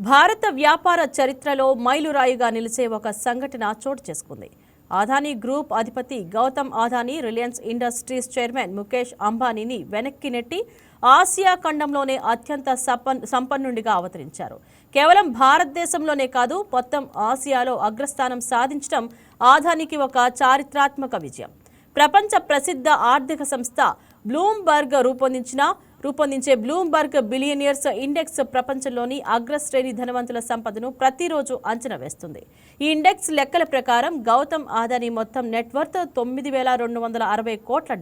భారత వ్యాపార చరిత్రలో మైలురాయిగా నిలిచే ఒక సంఘటన చోటు చేసుకుంది. అదానీ గ్రూప్ అధిపతి Gautam Adani Reliance Industries chairman Mukesh అంబానీని వెనక్కి నెట్టి ఆసియా ఖండంలోనే అత్యంత సంపన్నుడిగా అవతరించారు. కేవలం భారతదేశంలోనే కాదు, మొత్తం ఆసియాలో అగ్రస్థానం సాధించడం అదానీకి ఒక చారిత్రాత్మక విజయం. ప్రపంచ ప్రసిద్ధ ఆర్థిక సంస్థ బ్లూంబర్గ్ రూపొందించే బ్లూంబర్గ్ బిలియనియర్స్ ఇండెక్స్ ప్రపంచంలోని అగ్రశ్రేణి ధనవంతుల సంపదను ప్రతిరోజు అంచనా వేస్తుంది. ఈ ఇండెక్స్ లెక్కల ప్రకారం గౌతమ్ అదానీ మొత్తం నెట్వర్త్ $9,260 కోట్ల,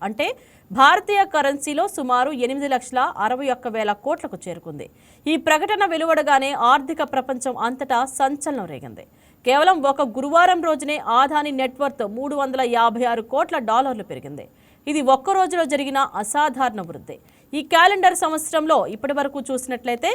అంటే భారతీయ కరెన్సీలో సుమారు 8,61,000 కోట్లకు చేరుకుంది. ఈ ప్రకటన వెలువడగానే ఆర్థిక ప్రపంచం అంతటా సంచలనం రేగింది. కేవలం ఒక గురువారం రోజునే అదానీ నెట్వర్త్ $356 కోట్ల పెరిగింది. ఇది ఒక్క రోజులో జరిగిన అసాధారణ వృద్ధి. ఈ క్యాలెండర్ సంవత్సరంలో ఇప్పటి వరకు చూసినట్లయితే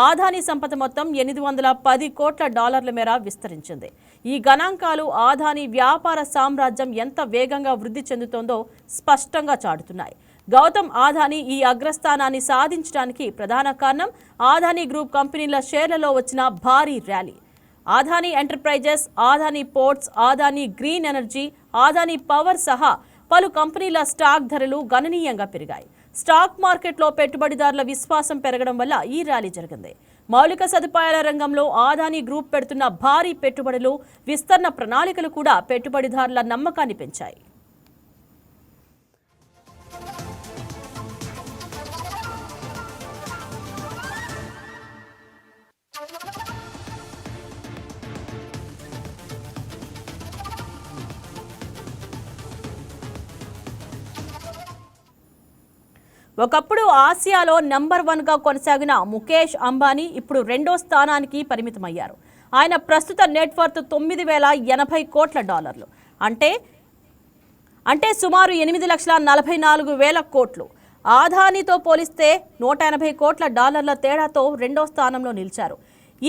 అదానీ సంపద మొత్తం $810 కోట్ల మేర విస్తరించింది. ఈ గణాంకాలు అదానీ వ్యాపార సామ్రాజ్యం ఎంత వేగంగా వృద్ధి చెందుతోందో స్పష్టంగా చాటుతున్నాయి. గౌతమ్ అదానీ ఈ అగ్రస్థానాన్ని సాధించడానికి ప్రధాన కారణం అదానీ గ్రూప్ కంపెనీల షేర్లలో వచ్చిన భారీ rally. Adani enterprises, Adani ports, Adani green energy, Adani power సహా పలు కంపెనీల స్టాక్ ధరలు గణనీయంగా పెరిగాయి. స్టాక్ మార్కెట్లో పెట్టుబడిదారుల విశ్వాసం పెరగడం వల్ల ఈ ర్యాలీ జరిగింది. మౌలిక సదుపాయాల రంగంలో అదానీ గ్రూప్ పెడుతున్న భారీ పెట్టుబడులు, విస్తరణ ప్రణాళికలు కూడా పెట్టుబడిదారుల నమ్మకాన్ని పెంచాయి. ఒకప్పుడు ఆసియాలో నంబర్ 1గా కొనసాగిన ముకేష్ అంబానీ ఇప్పుడు 2వ స్థానానికి పరిమితమయ్యారు. ఆయన ప్రస్తుత నెట్వర్త్ $9,080 కోట్ల, అంటే సుమారు 8,44,000 కోట్లు. అదానీతో పోలిస్తే $180 కోట్ల తేడాతో 2వ స్థానంలో నిలిచారు.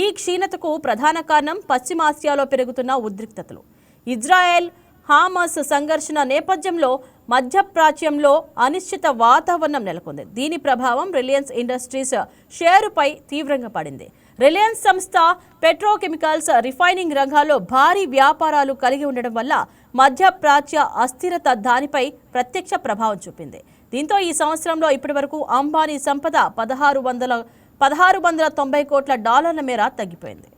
ఈ క్షీణతకు ప్రధాన కారణం పశ్చిమాసియాలో పెరుగుతున్న ఉద్రిక్తతలు. ఇజ్రాయెల్ హమాస్ సంఘర్షణ నేపథ్యంలో మధ్యప్రాచ్యంలో అనిశ్చిత వాతావరణం నెలకొంది. దీని ప్రభావం రిలయన్స్ ఇండస్ట్రీస్ షేరుపై తీవ్రంగా పడింది. రిలయన్స్ సంస్థ పెట్రోకెమికల్స్, రిఫైనింగ్ రంగాల్లో భారీ వ్యాపారాలు కలిగి ఉండడం వల్ల మధ్యప్రాచ్య అస్థిరత దానిపై ప్రత్యక్ష ప్రభావం చూపింది. దీంతో ఈ సంవత్సరంలో ఇప్పటివరకు అంబానీ సంపద $1,690 కోట్ల మేర తగ్గిపోయింది.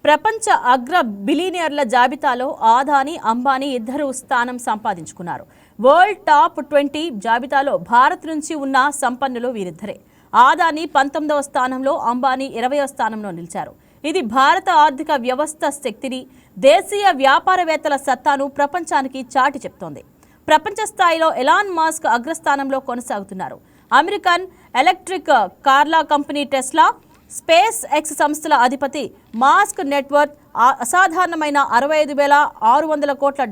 ప్రపంచ అగ్ర బిలియనియర్ల జాబితాలో అదానీ, అంబానీ ఇద్దరు స్థానం సంపాదించుకున్నారు. వరల్డ్ టాప్ 20 జాబితాలో భారత్ నుంచి ఉన్న సంపన్నులు వీరిద్దరే. అదానీ 19వ స్థానంలో, అంబానీ 20వ స్థానంలో నిలిచారు. ఇది భారత ఆర్థిక వ్యవస్థ శక్తిని, దేశీయ వ్యాపారవేత్తల సత్తాను ప్రపంచానికి చాటి చెప్తోంది. ప్రపంచ స్థాయిలో ఎలాన్ మస్క్ అగ్రస్థానంలో కొనసాగుతున్నారు. అమెరికన్ ఎలక్ట్రిక్ కార్ల కంపెనీ టెస్లా, స్పేస్ ఎక్స్ సంస్థల అధిపతి మాస్క్ నెట్వర్త్ అసాధారణమైన $65,600 కోట్ల,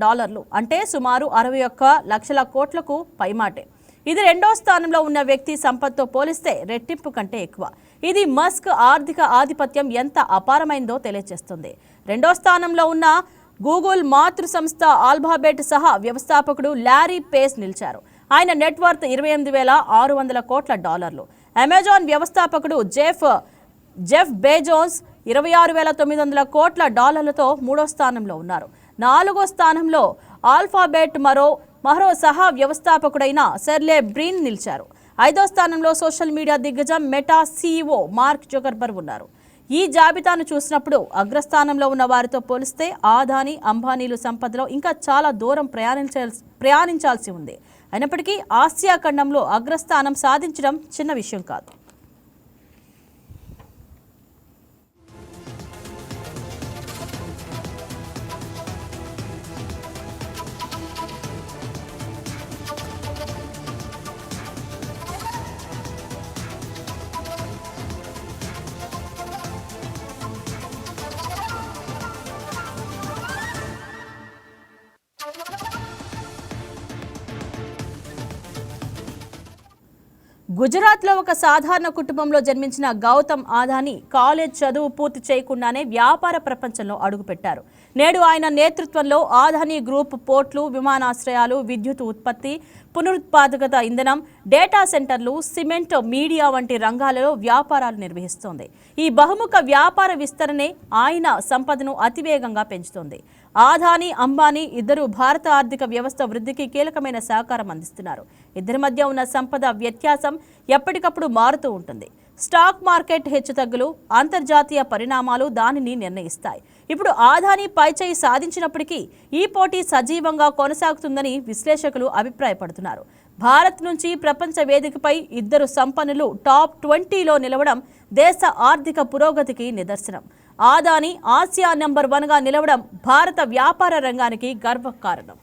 అంటే సుమారు 61 లక్షల కోట్లకు పైమాటే. ఇది 2వ స్థానంలో ఉన్న వ్యక్తి సంపత్తో పోలిస్తే రెట్టింపు కంటే ఎక్కువ. ఇది మస్క్ ఆర్థిక ఆధిపత్యం ఎంత అపారమైందో తెలియజేస్తుంది. 2వ స్థానంలో ఉన్న గూగుల్ మాతృ సంస్థ ఆల్ఫాబెట్ సహా వ్యవస్థాపకుడు లారీ పేజ్ నిలిచారు. ఆయన నెట్వర్త్ $28,600 కోట్ల. అమెజాన్ వ్యవస్థాపకుడు జెఫ్ బెజోస్ $26,900 కోట్ల తో 3వ స్థానంలో ఉన్నారు. 4వ స్థానంలో ఆల్ఫాబెట్ మరో సహా వ్యవస్థాపకుడైన సెర్లే బ్రిన్ నిలిచారు. 5వ స్థానంలో సోషల్ మీడియా దిగ్గజం మెటా సీఈఓ మార్క్ జుకర్బర్గ్ ఉన్నారు. ఈ జాబితాను చూసినప్పుడు అగ్రస్థానంలో ఉన్న వారితో పోలిస్తే అదానీ, అంబానీలు సంపదలో ఇంకా చాలా దూరం ప్రయాణించాల్సి ఉంది. అయినప్పటికీ ఆసియా ఖండంలో అగ్రస్థానం సాధించడం చిన్న విషయం కాదు. గుజరాత్లో ఒక సాధారణ కుటుంబంలో జన్మించిన గౌతమ్ అదానీ కాలేజ్ చదువు పూర్తి చేయకుండానే వ్యాపార ప్రపంచంలో అడుగుపెట్టారు. నేడు ఆయన నేతృత్వంలో అదానీ గ్రూప్ పోర్ట్లు, విమానాశ్రయాలు, విద్యుత్ ఉత్పత్తి, పునరుత్పాదక ఇంధనం, డేటా సెంటర్లు, సిమెంట్, మీడియా వంటి రంగాలలో వ్యాపారాలు నిర్వహిస్తోంది. ఈ బహుముఖ వ్యాపార విస్తరణే ఆయన సంపదను అతివేగంగా పెంచుతోంది. అదానీ, అంబానీ ఇద్దరు భారత ఆర్థిక వ్యవస్థ వృద్ధికి కీలకమైన సహకారం అందిస్తున్నారు. ఇద్దరి మధ్య ఉన్న సంపద వ్యత్యాసం ఎప్పటికప్పుడు మారుతూ ఉంటుంది. స్టాక్ మార్కెట్ హెచ్చుతగ్గులు, అంతర్జాతీయ పరిణామాలు దానిని నిర్ణయిస్తాయి. ఇప్పుడు అదానీ పైచేయి సాధించినప్పటికీ ఈ పోటీ సజీవంగా కొనసాగుతుందని విశ్లేషకులు అభిప్రాయపడుతున్నారు. భారత్ నుంచి ప్రపంచ వేదికపై ఇద్దరు సంపన్నులు టాప్ 20లో నిలవడం దేశ ఆర్థిక పురోగతికి నిదర్శనం. అదానీ ఆసియా నెంబర్ 1గా నిలవడం భారత వ్యాపార రంగానికి గర్వకారణం.